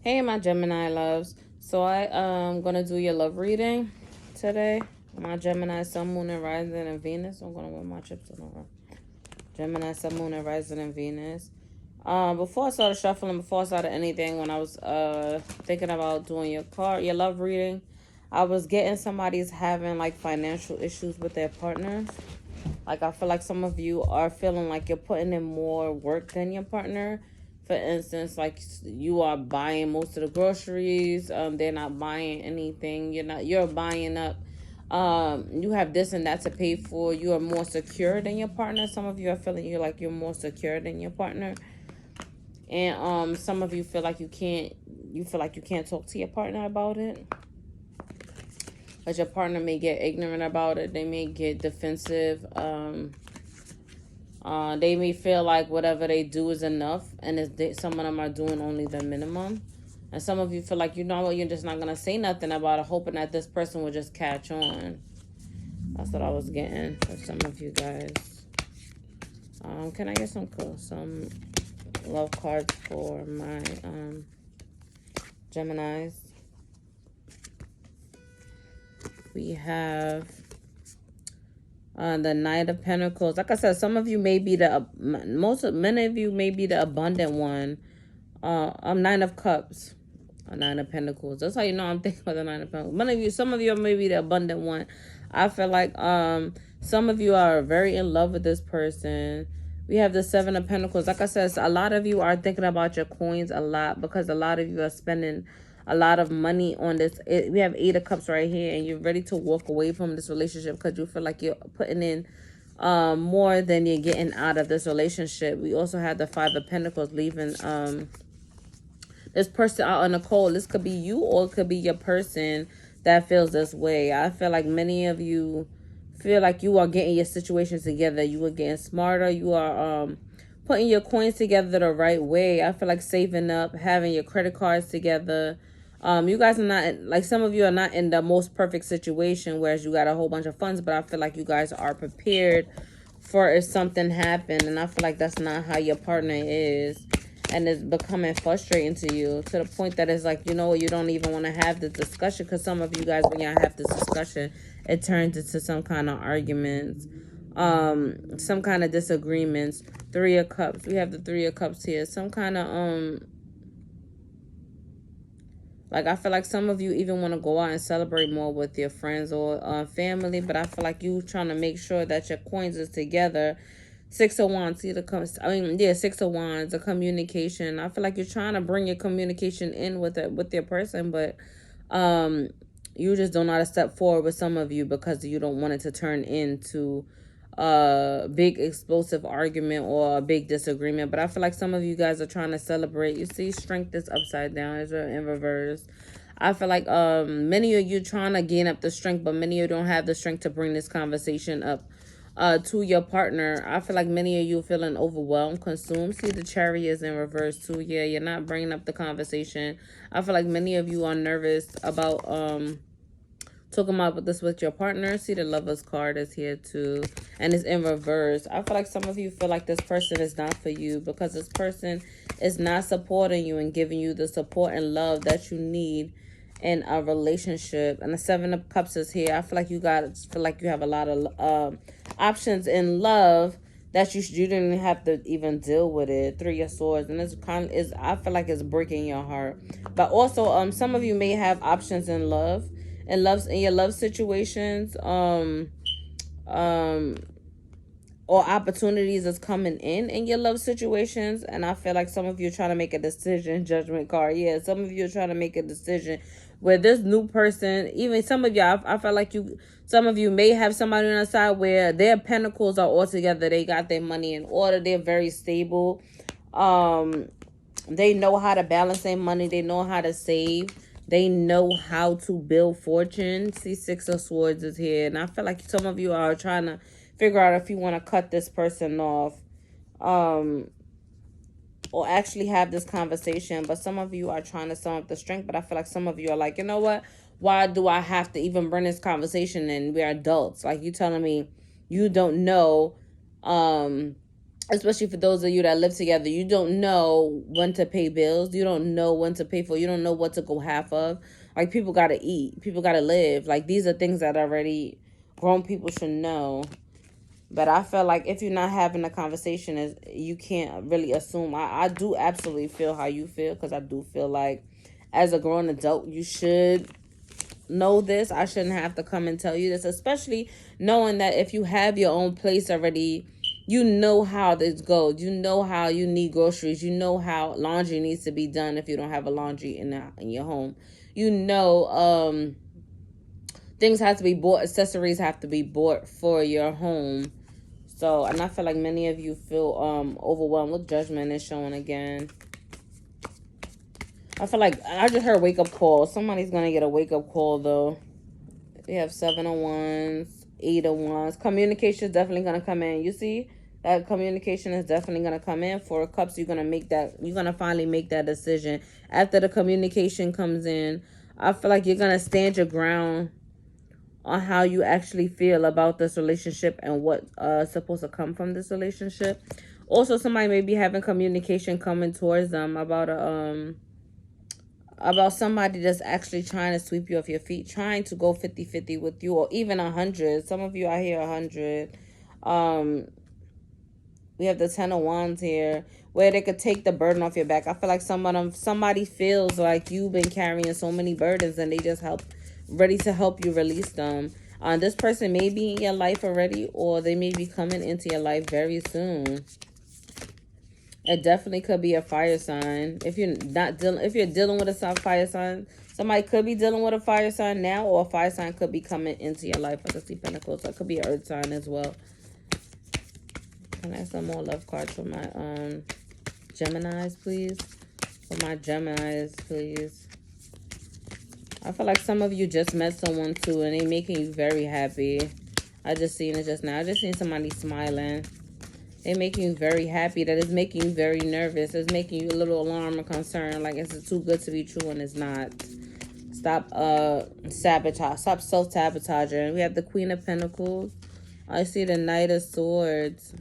Hey, my Gemini loves. So I gonna do your love reading today. My Gemini, Sun, Moon, and Rising in Venus. I'm gonna wear my chips on. Gemini, Sun, Moon, and Rising in Venus. Before I started shuffling, before I started anything, when I was thinking about doing your love reading, I was getting somebody's having like financial issues with their partner. Like, I feel like some of you are feeling like you're putting in more work than your partner. For instance, like you are buying most of the groceries. They're not buying anything. You're buying up. You have this and that to pay for. You are more secure than your partner. Some of you are feeling you're more secure than your partner. And some of you feel like you can't talk to your partner about it. But your partner may get ignorant about it. They may get defensive. They may feel like whatever they do is enough, and some of them are doing only the minimum. And some of you feel like, you're just not going to say nothing about it, hoping that this person will just catch on. That's what I was getting for some of you guys. Can I get some love cards for my Geminis? We have the Knight of Pentacles. Like I said, some of you may be many of you may be the abundant one. Nine of Cups. Nine of Pentacles. That's how you know I'm thinking about the Nine of Pentacles. Some of you may be the abundant one. I feel like some of you are very in love with this person. We have the Seven of Pentacles. Like I said, a lot of you are thinking about your coins a lot, because a lot of you are spending a lot of money on this. We have Eight of Cups right here, and you're ready to walk away from this relationship because you feel like you're putting in more than you're getting out of this relationship. We also have the Five of Pentacles, leaving this person out on the cold. This could be you, or it could be your person that feels this way. I feel like many of you feel like you are getting your situations together. You are getting smarter. You are putting your coins together the right way. I feel like saving up, having your credit cards together. You guys are not, like, some of you are not in the most perfect situation, whereas you got a whole bunch of funds, but I feel like you guys are prepared for if something happened. And I feel like that's not how your partner is. And it's becoming frustrating to you, to the point that it's like, you don't even want to have the discussion, because some of you guys, when y'all have this discussion, it turns into some kind of arguments, some kind of disagreements. Three of Cups. We have the Three of Cups here. Some kind of like, I feel like some of you even want to go out and celebrate more with your friends or family, but I feel like you trying to make sure that your coins is together. Six of Wands, Six of Wands, the communication. I feel like you're trying to bring your communication in with your person, but you just don't know how to step forward with some of you, because you don't want it to turn into a big explosive argument or a big disagreement. But I feel like some of you guys are trying to celebrate. You see, Strength is upside down, is in reverse. I feel like many of you trying to gain up the strength, but many of you don't have the strength to bring this conversation up to your partner. I feel like many of you feeling overwhelmed, consumed. See, the Chariot is in reverse too. Yeah, you're not bringing up the conversation. I feel like many of you are nervous about talking about this with your partner. See, the Lover's card is here too, and it's in reverse. I feel like some of you feel like this person is not for you, because this person is not supporting you and giving you the support and love that you need in a relationship. And the Seven of Cups is here. I feel like you have a lot of options in love that you didn't have to even deal with it. Three of Swords, and I feel like it's breaking your heart. But also some of you may have options in your love situations, or opportunities is coming in your love situations. And I feel like some of you are trying to make a decision. Judgment card. Yeah, some of you are trying to make a decision where this new person, even some of y'all, I feel like some of you may have somebody on the side where their pentacles are all together. They got their money in order. They're very stable. They know how to balance their money. They know how to save. They know how to build fortune. See, Six of Swords is here. And I feel like some of you are trying to figure out if you want to cut this person off, or actually have this conversation. But some of you are trying to sum up the strength. But I feel like some of you are like, you know what? Why do I have to even bring this conversation in? We're adults. Like, you telling me you don't know especially for those of you that live together, you don't know when to pay bills. You don't know when to pay for. You don't know what to go half of. Like, people got to eat. People got to live. Like, these are things that already grown people should know. But I feel like if you're not having a conversation, is you can't really assume. I do absolutely feel how you feel, because I do feel like as a grown adult, you should know this. I shouldn't have to come and tell you this, especially knowing that if you have your own place already, you know how this goes. You know how you need groceries. You know how laundry needs to be done if you don't have a laundry in your home. You know, things have to be bought, accessories have to be bought for your home. So, and I feel like many of you feel overwhelmed. Look, judgment is showing again. I feel like I just heard wake up call. Somebody's gonna get a wake up call though. We have 7 of Wands, 8 of Wands. Communication is definitely gonna come in. You see that communication is definitely gonna come in. 4 of Cups. You're gonna make that. You're gonna finally make that decision after the communication comes in. I feel like you're gonna stand your ground on how you actually feel about this relationship and what's supposed to come from this relationship. Also, somebody may be having communication coming towards them about somebody that's actually trying to sweep you off your feet, trying to go 50-50 with you, or even 100. Some of you out here 100. We have the 10 of Wands here, where they could take the burden off your back. I feel like somebody feels like you've been carrying so many burdens, and they just ready to help you release them. This person may be in your life already, or they may be coming into your life very soon. It definitely could be a fire sign. If you're dealing with a fire sign, somebody could be dealing with a fire sign now, or a fire sign could be coming into your life. I can see Pentacles, so it could be an earth sign as well. Can I have some more love cards for my Geminis, please? For my Geminis, please. I feel like some of you just met someone too, and they making you very happy. I just seen it just now. I just seen somebody smiling. They're making you very happy. That is making you very nervous. It's making you a little alarmed or concerned. Like, it's too good to be true and it's not. Stop sabotage. Stop self-sabotaging. We have the Queen of Pentacles. I see the Knight of Swords.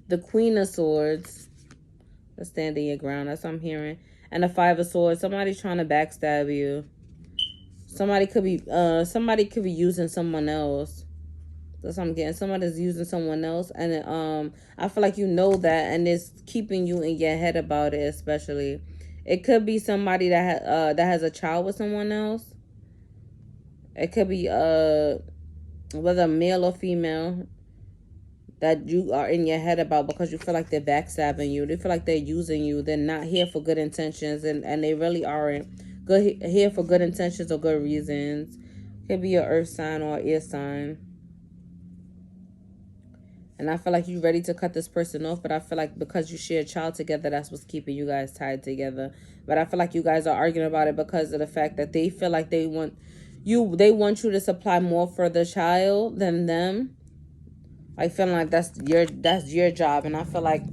The Queen of Swords. Let's stand in your ground. That's what I'm hearing. And the 5 of Swords. Somebody's trying to backstab you. Somebody could be using someone else. That's what I'm getting. Somebody's using someone else, and I feel like you know that, and it's keeping you in your head about it. Especially, it could be somebody that has a child with someone else. It could be whether male or female, that you are in your head about, because you feel like they're backstabbing you. They feel like they're using you. They're not here for good intentions, and they really aren't here for good intentions or good reasons. Could be an earth sign or an air sign. And I feel like you're ready to cut this person off, but I feel like because you share a child together, that's what's keeping you guys tied together. But I feel like you guys are arguing about it because of the fact that they feel like they want you to supply more for the child than them. Like, feeling like that's your job. And I feel like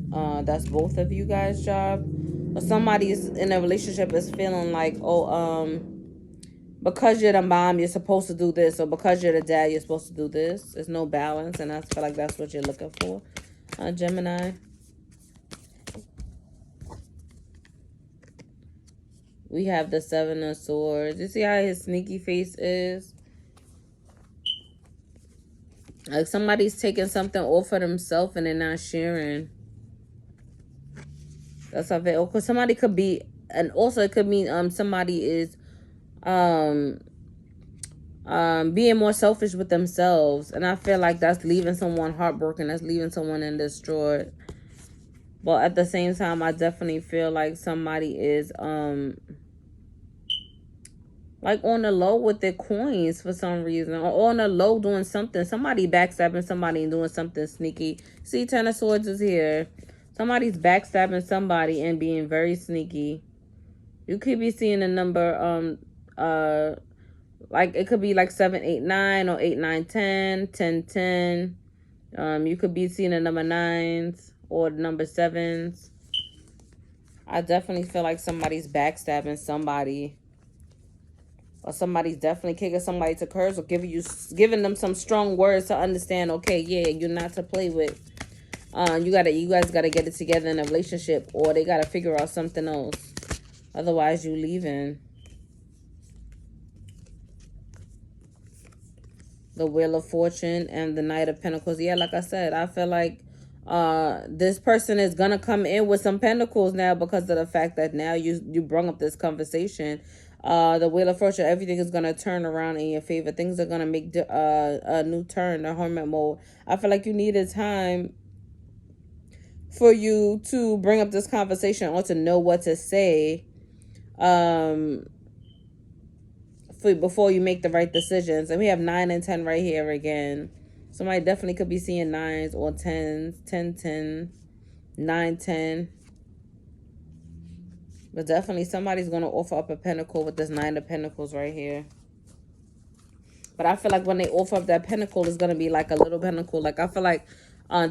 that's both of you guys' job. Or somebody is in a relationship is feeling like, because you're the mom, you're supposed to do this, or because you're the dad, you're supposed to do this. There's no balance, and I feel like that's what you're looking for, Gemini. We have the 7 of Swords. You see how his sneaky face is? Like, somebody's taking something off for themselves and they're not sharing. That's how it. Because somebody could be, and also it could mean somebody is being more selfish with themselves, and I feel like that's leaving someone heartbroken. That's leaving someone in distraught. But at the same time, I definitely feel like somebody is like on the low with their coins for some reason, or on the low doing something. Somebody backstabbing somebody and doing something sneaky. See, 10 of Swords is here. Somebody's backstabbing somebody and being very sneaky. You could be seeing a number like it could be like 7, 8, 9, or 8, 9, 10, 10, 10. You could be seeing a number 9s or number 7s. I definitely feel like somebody's backstabbing somebody, or somebody's definitely kicking somebody to curves, or giving them some strong words to understand. Okay, yeah, you're not to play with. You guys gotta get it together in a relationship, or they gotta figure out something else. Otherwise, you leaving. The Wheel of Fortune and the Knight of Pentacles. Yeah, like I said, I feel like this person is gonna come in with some pentacles now because of the fact that now you brought up this conversation. The Wheel of Fortune, everything is gonna turn around in your favor. Things are gonna make a new turn, a hermit mode. I feel like you needed time for you to bring up this conversation or to know what to say. Before you make the right decisions. And we have 9 and 10 right here again. Somebody definitely could be seeing 9s or 10s, 10, 10, 9, 10. But definitely somebody's going to offer up a pentacle with this 9 of Pentacles right here. But I feel like when they offer up that pentacle, it's going to be like a little pentacle. Like I feel like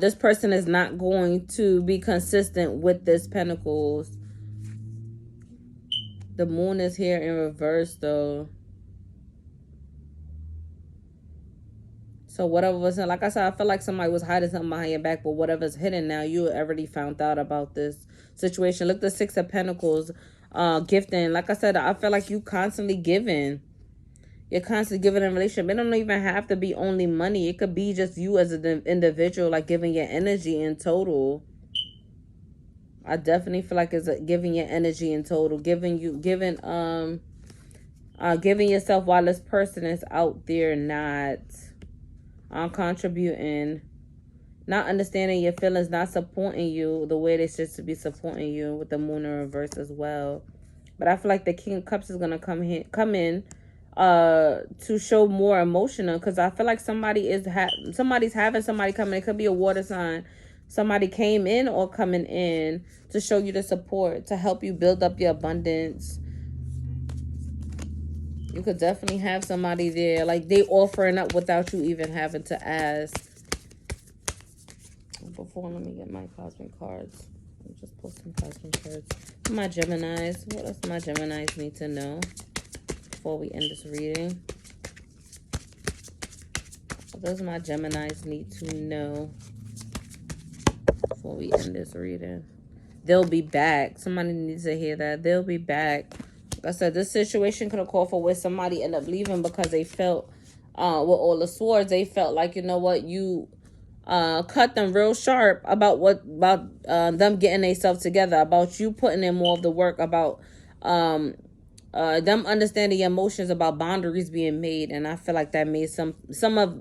this person is not going to be consistent with this pentacles. The moon is here in reverse though. So whatever was, like I said, I feel like somebody was hiding something behind your back, but whatever's hidden now, you already found out about this situation. Look, the 6 of Pentacles, gifting. Like I said, I feel like you constantly giving. You're constantly giving in a relationship. It don't even have to be only money. It could be just you as an individual, like giving your energy in total. I definitely feel like it's giving your energy in total, giving yourself while this person is out there not contributing, not understanding your feelings, not supporting you the way they're supposed to be supporting you, with the moon in reverse as well. But I feel like the King of Cups is gonna come in to show more emotional, because I feel like somebody's having somebody coming. It could be a water sign. Somebody came in or coming in to show you the support, to help you build up your abundance. You could definitely have somebody there, like they offering up without you even having to ask. Before, let me get my cosmic cards. I'll just pull some cosmic cards. My Geminis, what else my Geminis need to know before we end this reading? What does my Geminis need to know before we end this reading? They'll be back. Somebody needs to hear that. They'll be back. Like I said, this situation could have called for where somebody ended up leaving because they felt, with all the swords, they felt like, you know what, you cut them real sharp about them getting themselves together, about you putting in more of the work, about them understanding your emotions, about boundaries being made. And I feel like that made some of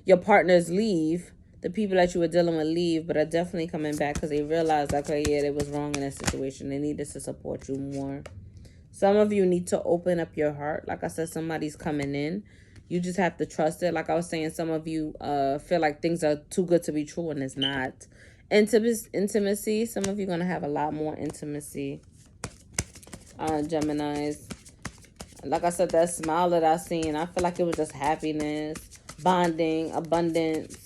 your partners leave. The people that you were dealing with leave, but are definitely coming back because they realized, like, okay, yeah, they was wrong in that situation. They needed to support you more. Some of you need to open up your heart. Like I said, somebody's coming in. You just have to trust it. Like I was saying, some of you feel like things are too good to be true, and it's not. Intimacy. Some of you are going to have a lot more intimacy. Geminis. Like I said, that smile that I seen, I feel like it was just happiness, bonding, abundance.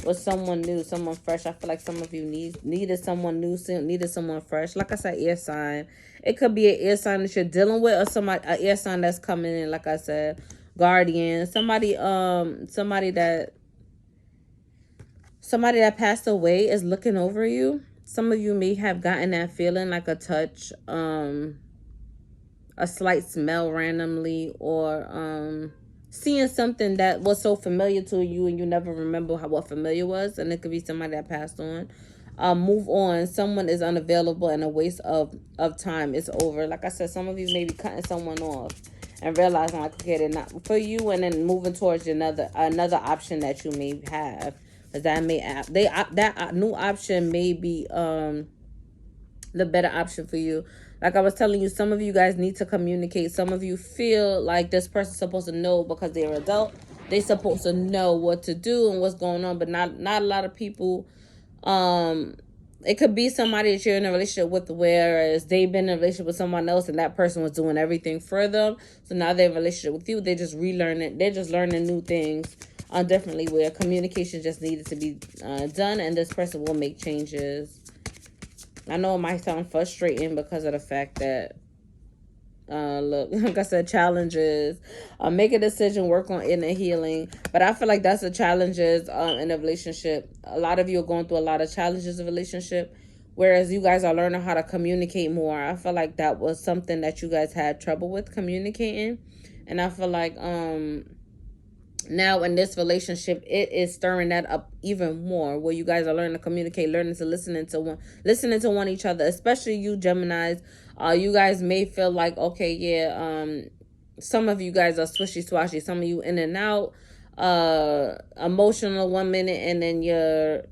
With someone new, someone fresh. I feel like some of you needed someone new, needed someone fresh. Like I said, air sign. It could be an air sign that you're dealing with, or an air sign that's coming in. Like I said, guardian. Somebody that passed away is looking over you. Some of you may have gotten that feeling, like a touch, a slight smell randomly, or seeing something that was so familiar to you and you never remember what familiar was. And it could be somebody that passed on. Move on. Someone is unavailable and a waste of time. It's over. Like I said, some of you may be cutting someone off and realizing, like, okay, they're not for you, and then moving towards another option that you may have. Because that new option may be the better option for you. Like I was telling you, some of you guys need to communicate. Some of you feel like this person's supposed to know because they're an adult. They're supposed to know what to do and what's going on, but not a lot of people. It could be somebody that you're in a relationship with, whereas they've been in a relationship with someone else and that person was doing everything for them. So now they're in a relationship with you. They're just relearning. They're just learning new things differently, where communication just needed to be done, and this person will make changes. I know it might sound frustrating because of the fact that look, like I said, challenges. Make a decision, work on inner healing. But I feel like that's the challenges in a relationship. A lot of you are going through a lot of challenges in a relationship, whereas you guys are learning how to communicate more. I feel like that was something that you guys had trouble with communicating, and I feel like now in this relationship it is stirring that up even more, where you guys are learning to communicate, learning to listening to one each other, especially you Geminis. You guys may feel like, okay, yeah, some of you guys are swishy swashy, some of you in and out, emotional one minute, and then you're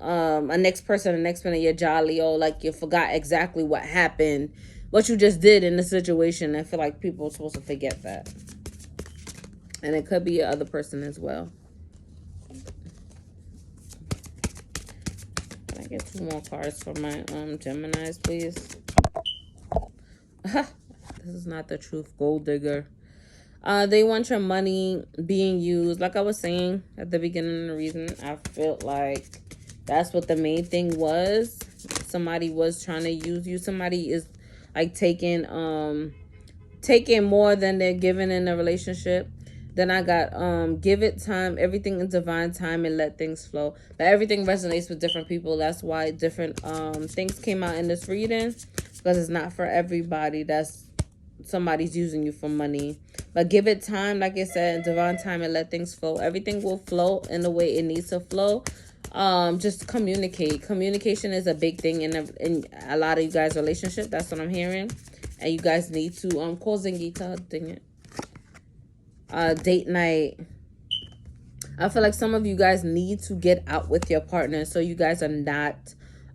a next person, the next minute you're jolly, or like you forgot exactly what happened, what you just did in the situation. I feel like people are supposed to forget that. And it could be your other person as well. Can I get 2 more cards for my Geminis, please? This is not the truth, gold digger. They want your money being used. Like I was saying at the beginning of the reason, I felt like that's what the main thing was. Somebody was trying to use you. Somebody is like taking more than they're giving in a relationship. Then I got give it time, everything in divine time, and let things flow. But everything resonates with different people. That's why different things came out in this reading, because it's not for everybody. That's somebody's using you for money. But give it time, like I said, in divine time, and let things flow. Everything will flow in the way it needs to flow. Just communicate. Communication is a big thing in a lot of you guys' relationship. That's what I'm hearing. And you guys need to dang it. Date night. I feel like some of you guys need to get out with your partner, so you guys are not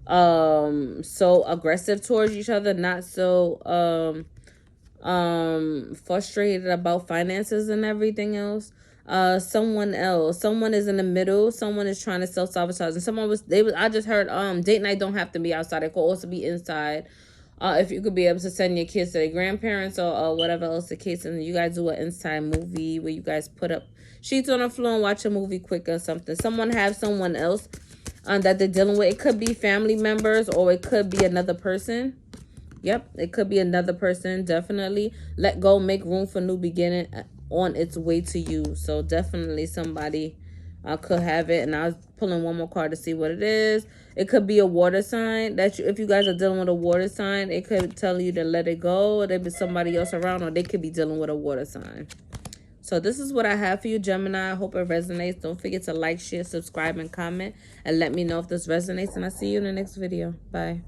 so aggressive towards each other, not so frustrated about finances and everything else. Someone is in the middle. Someone is trying to self-sabotage, and I just heard date night don't have to be outside, it could also be inside. If you could be able to send your kids to their grandparents, or whatever else the case, and you guys do an inside movie where you guys put up sheets on the floor and watch a movie quick or something. Someone have someone else that they're dealing with. It could be family members, or it could be another person. Yep, it could be another person. Definitely let go, make room for new beginning on its way to you. So definitely somebody could have it. And I was pulling one more card to see what it is. It could be a water sign. If you guys are dealing with a water sign, it could tell you to let it go. Or there be somebody else around, or they could be dealing with a water sign. So this is what I have for you, Gemini. I hope it resonates. Don't forget to like, share, subscribe, and comment. And let me know if this resonates. And I'll see you in the next video. Bye.